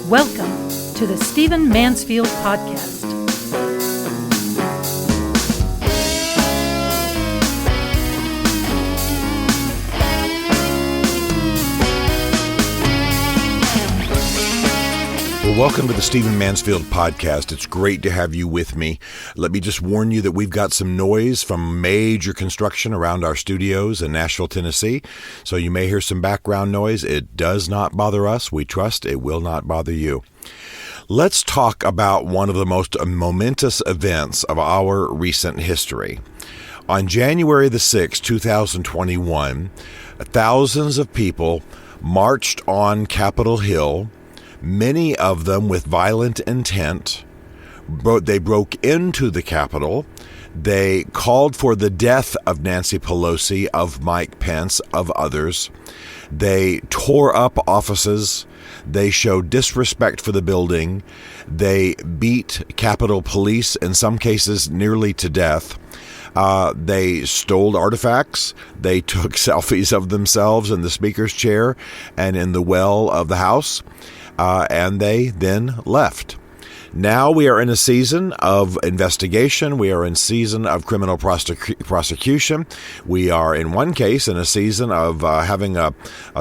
Welcome to the Stephen Mansfield Podcast. Well, welcome to the Stephen Mansfield Podcast. It's great to have you with me. Let me just warn you that we've got some noise from major construction around our studios in Nashville, Tennessee. So you may hear some background noise. It does not bother us. We trust it will not bother you. Let's talk about one of the most momentous events of our recent history. On January the 6th, 2021, thousands of people marched on Capitol Hill, many of them with violent intent. They broke into the Capitol. They called for the death of Nancy Pelosi, of Mike Pence, of others. They tore up offices. They showed disrespect for the building. They beat Capitol Police, in some cases nearly to death. They stole artifacts. They took selfies of themselves in the speaker's chair and in the well of the House. And they then left. Now we are in a season of investigation. We are in a season of criminal prosecution. We are, in one case, in a season of having a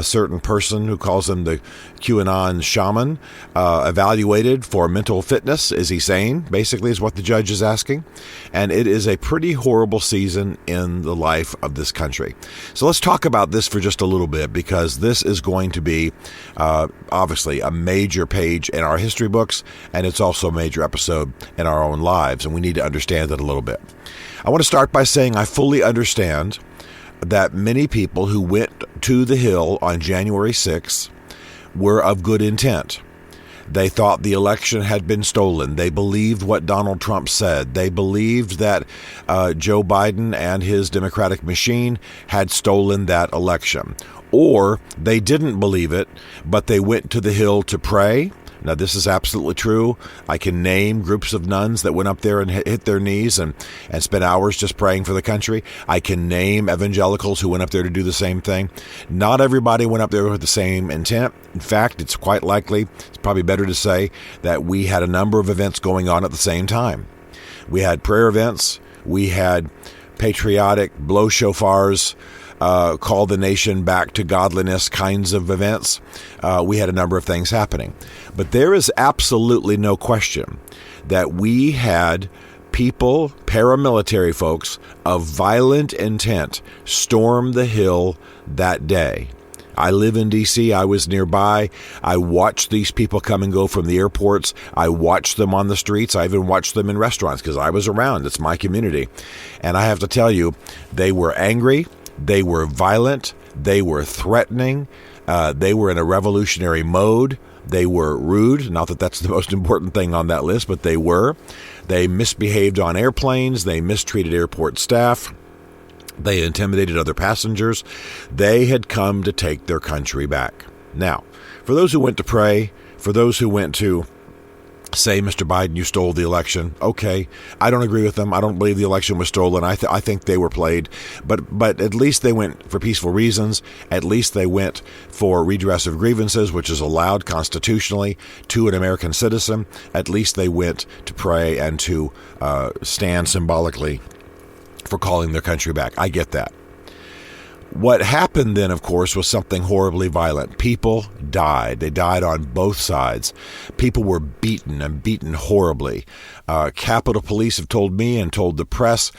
certain person who calls him the QAnon shaman evaluated for mental fitness. Is he sane? Basically is what the judge is asking. And it is a pretty horrible season in the life of this country. So let's talk about this for just a little bit, because this is going to be obviously a major page in our history books, and it's also a major episode in our own lives, and we need to understand it a little bit. I want to start by saying I fully understand that many people who went to the Hill on January 6th were of good intent. They thought the election had been stolen. They believed what Donald Trump said. They believed that Joe Biden and his Democratic machine had stolen that election. Or they didn't believe it, but they went to the Hill to pray. Now, this is absolutely true. I can name groups of nuns that went up there and hit their knees and spent hours just praying for the country. I can name evangelicals who went up there to do the same thing. Not everybody went up there with the same intent. In fact, it's quite likely, it's probably better to say, that we had a number of events going on at the same time. We had prayer events. We had patriotic blow shofars, call the nation back to godliness kinds of events. We had a number of things happening. But there is absolutely no question that we had people, paramilitary folks of violent intent, storm the Hill that day. I live in D.C. I was nearby. I watched these people come and go from the airports. I watched them on the streets. I even watched them in restaurants because I was around. It's my community. And I have to tell you, they were angry. They were violent. They were threatening. They were in a revolutionary mode. They were rude. Not that that's the most important thing on that list, but they were. They misbehaved on airplanes. They mistreated airport staff. They intimidated other passengers. They had come to take their country back. Now, for those who went to pray, for those who went to say, Mr. Biden, you stole the election. Okay, I don't agree with them. I don't believe the election was stolen. I think they were played. But at least they went for peaceful reasons. At least they went for redress of grievances, which is allowed constitutionally to an American citizen. At least they went to pray and to stand symbolically for calling their country back. I get that. What happened then, of course, was something horribly violent. People died. They died on both sides. People were beaten and beaten horribly. Capitol Police have told me and told the press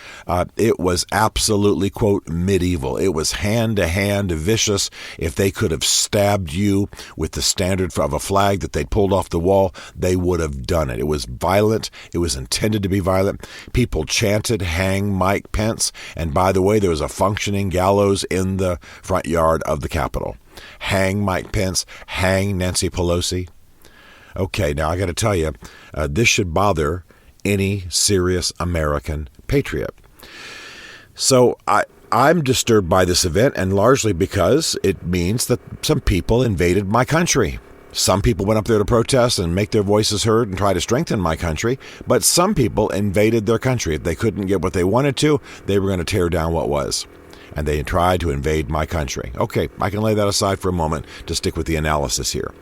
it was absolutely, quote, medieval. It was hand-to-hand vicious. If they could have stabbed you with the standard of a flag that they pulled off the wall, they would have done it. It was violent. It was intended to be violent. People chanted, "Hang Mike Pence." And by the way, there was a functioning gallows in the front yard of the Capitol. Hang Mike Pence. Hang Nancy Pelosi. Okay, now I got to tell you, this should bother any serious American patriot. So I'm disturbed by this event, and largely because it means that some people invaded my country. Some people went up there to protest and make their voices heard and try to strengthen my country, but some people invaded their country. If they couldn't get what they wanted to, they were going to tear down what was. and they tried to invade my country. Okay, I can lay that aside for a moment to stick with the analysis here.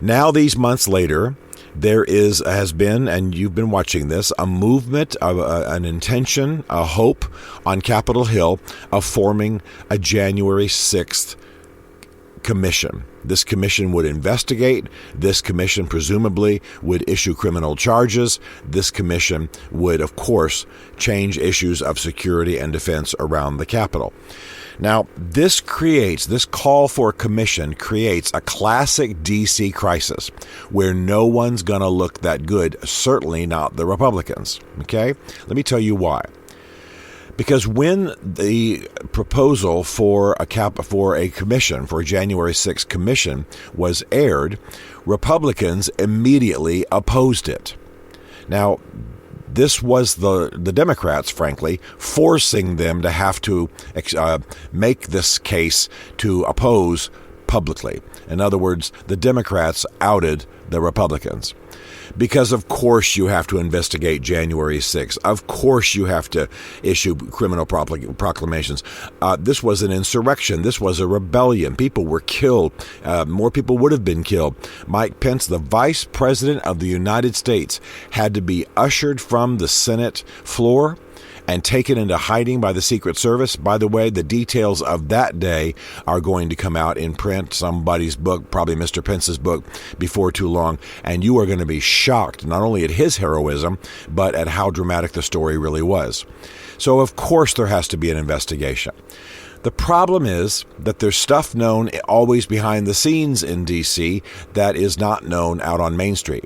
Now, these months later, there has been, and you've been watching this, a movement, an intention, a hope on Capitol Hill of forming a January 6th commission. This commission would investigate. This commission presumably would issue criminal charges. This commission would, of course, change issues of security and defense around the Capitol. Now, this call for a commission creates a classic D.C. crisis where no one's going to look that good, certainly not the Republicans. Okay? Let me tell you why. Because when the proposal for a commission, for a January 6th commission, was aired, Republicans immediately opposed it. Now, this was the Democrats, frankly, forcing them to have to make this case to oppose publicly. In other words, the Democrats outed the Republicans. Because, of course, you have to investigate January 6th. Of course, you have to issue criminal proclamations. This was an insurrection. This was a rebellion. People were killed. More people would have been killed. Mike Pence, the Vice President of the United States, had to be ushered from the Senate floor and taken into hiding by the Secret Service. By the way, the details of that day are going to come out in print, somebody's book, probably Mr. Pence's book, before too long, and you are going to be shocked not only at his heroism, but at how dramatic the story really was. So, of course, there has to be an investigation. The problem is that there's stuff known always behind the scenes in D.C. that is not known out on Main Street.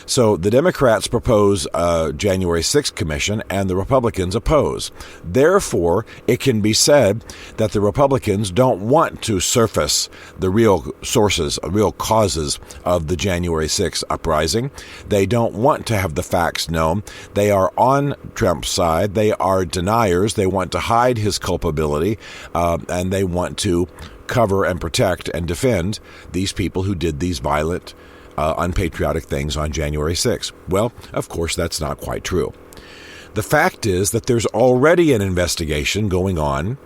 So the Democrats propose a January 6th commission and the Republicans oppose. Therefore, it can be said that the Republicans don't want to surface the real sources, real causes of the January 6th uprising. They don't want to have the facts known. They are on Trump's side. They are deniers. They want to hide his culpability, and they want to cover and protect and defend these people who did these violent unpatriotic things on January 6th. Well, of course, that's not quite true. The fact is that there's already an investigation going on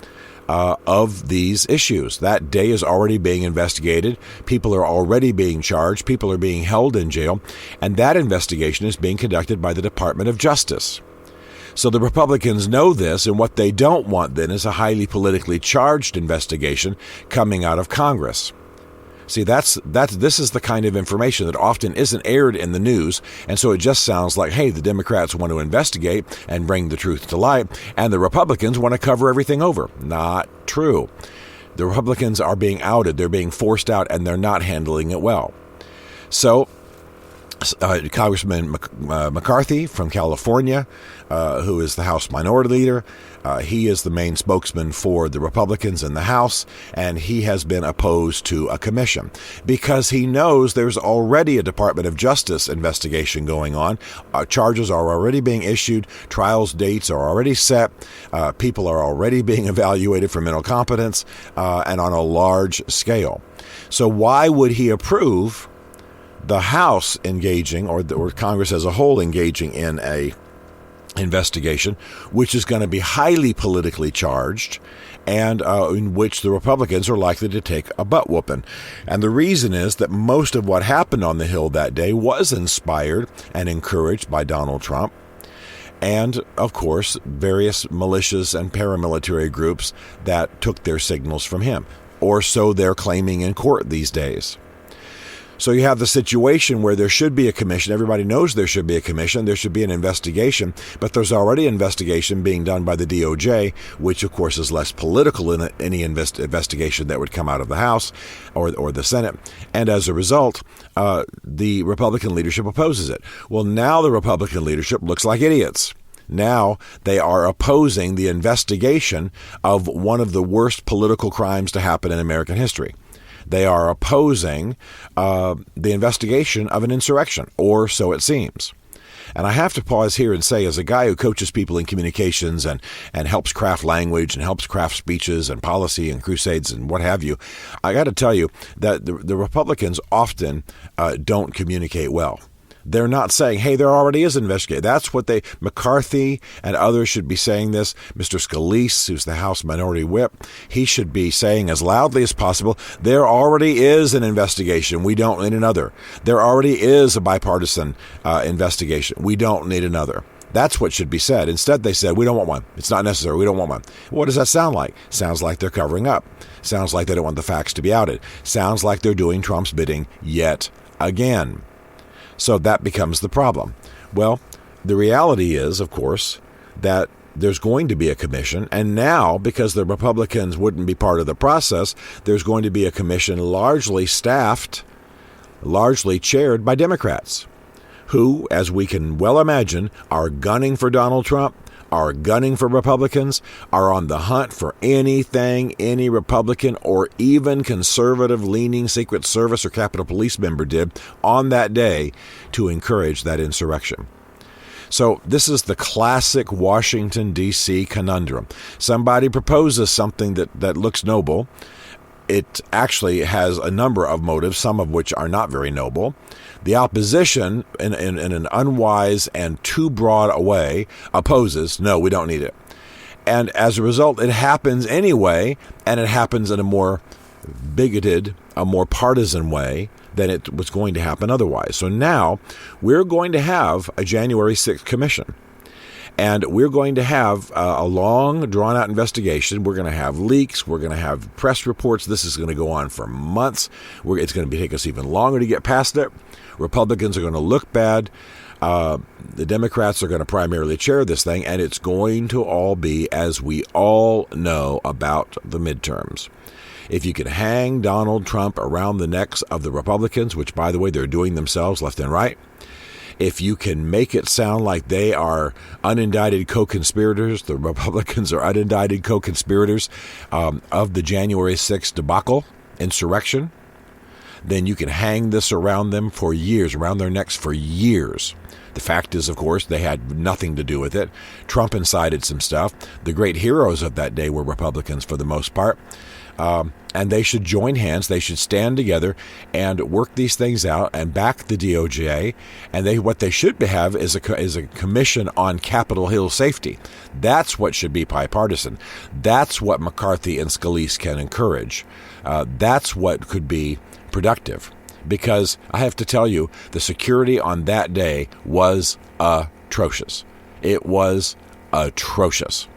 of these issues. That day is already being investigated. People are already being charged. People are being held in jail. And that investigation is being conducted by the Department of Justice. So the Republicans know this, and what they don't want then is a highly politically charged investigation coming out of Congress. See, this is the kind of information that often isn't aired in the news, and so it just sounds like, hey, the Democrats want to investigate and bring the truth to light, and the Republicans want to cover everything over. Not true. The Republicans are being outed, they're being forced out, and they're not handling it well. So, Congressman McCarthy from California, who is the House Minority Leader, he is the main spokesman for the Republicans in the House, and he has been opposed to a commission because he knows there's already a Department of Justice investigation going on. Charges are already being issued. Trials dates are already set. People are already being evaluated for mental competence and on a large scale. So why would he approve the House engaging, or Congress as a whole engaging in a investigation, which is going to be highly politically charged and in which the Republicans are likely to take a butt whooping? And the reason is that most of what happened on the Hill that day was inspired and encouraged by Donald Trump and, of course, various militias and paramilitary groups that took their signals from him, or so they're claiming in court these days. So you have the situation where there should be a commission. Everybody knows there should be a commission. There should be an investigation, but there's already an investigation being done by the DOJ, which, of course, is less political than any investigation that would come out of the House or the Senate. And as a result, the Republican leadership opposes it. Well, now the Republican leadership looks like idiots. Now they are opposing the investigation of one of the worst political crimes to happen in American history. They are opposing the investigation of an insurrection, or so it seems. And I have to pause here and say, as a guy who coaches people in communications and helps craft language and helps craft speeches and policy and crusades and what have you, I got to tell you that the Republicans often don't communicate well. They're not saying, hey, there already is an investigation. That's what McCarthy and others should be saying this. Mr. Scalise, who's the House Minority Whip, he should be saying as loudly as possible, there already is an investigation. We don't need another. There already is a bipartisan investigation. We don't need another. That's what should be said. Instead, they said, we don't want one. It's not necessary. We don't want one. What does that sound like? Sounds like they're covering up. Sounds like they don't want the facts to be outed. Sounds like they're doing Trump's bidding yet again. So that becomes the problem. Well, the reality is, of course, that there's going to be a commission. And now, because the Republicans wouldn't be part of the process, there's going to be a commission largely staffed, largely chaired by Democrats, who, as we can well imagine, are gunning for Donald Trump, are gunning for Republicans, are on the hunt for anything any Republican or even conservative-leaning Secret Service or Capitol Police member did on that day to encourage that insurrection. So this is the classic Washington, D.C. conundrum. Somebody proposes something that looks noble. It actually has a number of motives, some of which are not very noble. The opposition, in an unwise and too broad a way, opposes, no, we don't need it. And as a result, it happens anyway, and it happens in a more bigoted, a more partisan way than it was going to happen otherwise. So now we're going to have a January 6th commission. And we're going to have a long, drawn-out investigation. We're going to have leaks. We're going to have press reports. This is going to go on for months. It's going to take us even longer to get past it. Republicans are going to look bad. The Democrats are going to primarily chair this thing, and it's going to all be as we all know about the midterms. If you can hang Donald Trump around the necks of the Republicans, which, by the way, they're doing themselves left and right, if you can make it sound like they are unindicted co-conspirators, the Republicans are unindicted co-conspirators of the January 6th debacle, insurrection, then you can hang this around them for years, around their necks for years. The fact is, of course, they had nothing to do with it. Trump incited some stuff. The great heroes of that day were Republicans for the most part. And they should join hands. They should stand together and work these things out and back the DOJ. And what they should have is a commission on Capitol Hill safety. That's what should be bipartisan. That's what McCarthy and Scalise can encourage. That's what could be productive. Because I have to tell you, the security on that day was atrocious. It was atrocious.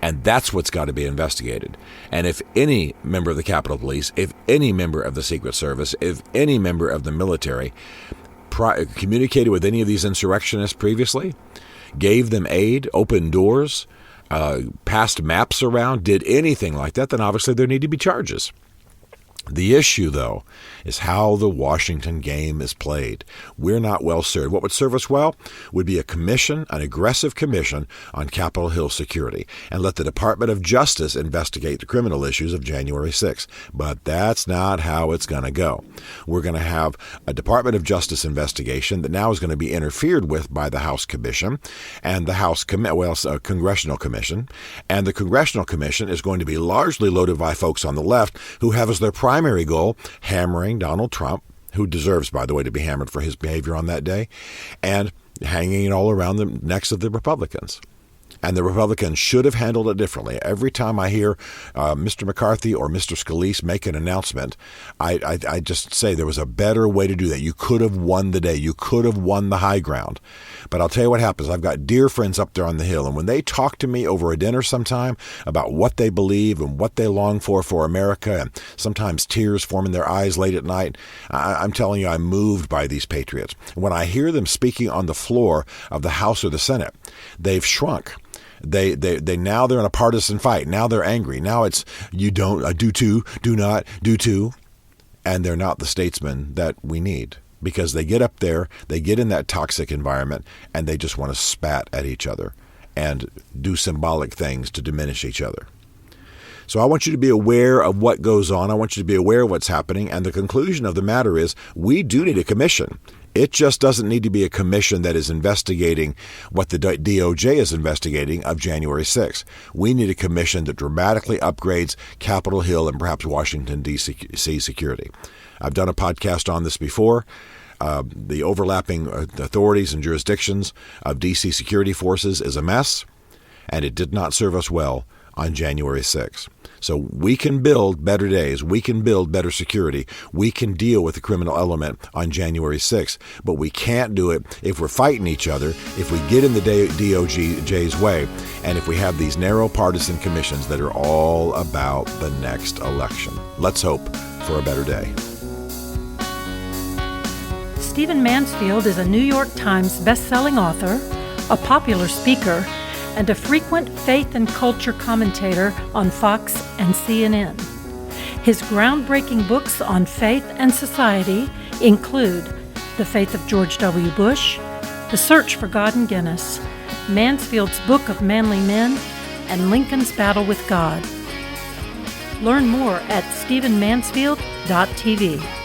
And that's what's got to be investigated. And if any member of the Capitol Police, if any member of the Secret Service, if any member of the military communicated with any of these insurrectionists previously, gave them aid, opened doors, passed maps around, did anything like that, then obviously there need to be charges. The issue, though, is how the Washington game is played. We're not well served. What would serve us well would be a commission, an aggressive commission on Capitol Hill security, and let the Department of Justice investigate the criminal issues of January 6th. But that's not how it's going to go. We're going to have a Department of Justice investigation that now is going to be interfered with by the House Commission and the Congressional Commission. And the Congressional Commission is going to be largely loaded by folks on the left who have as their primary goal hammering Donald Trump, who deserves, by the way, to be hammered for his behavior on that day, and hanging it all around the necks of the Republicans. And the Republicans should have handled it differently. Every time I hear Mr. McCarthy or Mr. Scalise make an announcement, I just say there was a better way to do that. You could have won the day. You could have won the high ground. But I'll tell you what happens. I've got dear friends up there on the Hill, and when they talk to me over a dinner sometime about what they believe and what they long for America, and sometimes tears form in their eyes late at night, I'm telling you, I'm moved by these patriots. When I hear them speaking on the floor of the House or the Senate, they've shrunk. They now they're in a partisan fight. Now they're angry. Now it's you don't do too, do not do too, and they're not the statesmen that we need, because they get up there, they get in that toxic environment, and they just want to spat at each other and do symbolic things to diminish each other. So I want you to be aware of what goes on. I want you to be aware of what's happening. And the conclusion of the matter is we do need a commission. It just doesn't need to be a commission that is investigating what the DOJ is investigating of January 6th. We need a commission that dramatically upgrades Capitol Hill and perhaps Washington, D.C. security. I've done a podcast on this before. the overlapping authorities and jurisdictions of D.C. security forces is a mess, and it did not serve us well on January 6th. So we can build better days. We can build better security. We can deal with the criminal element on January 6th. But we can't do it if we're fighting each other, if we get in the DOJ's way, and if we have these narrow partisan commissions that are all about the next election. Let's hope for a better day. Stephen Mansfield is a New York Times best-selling author, a popular speaker, and a frequent faith and culture commentator on Fox and CNN. His groundbreaking books on faith and society include The Faith of George W. Bush, The Search for God in Guinness, Mansfield's Book of Manly Men, and Lincoln's Battle with God. Learn more at stephenmansfield.tv.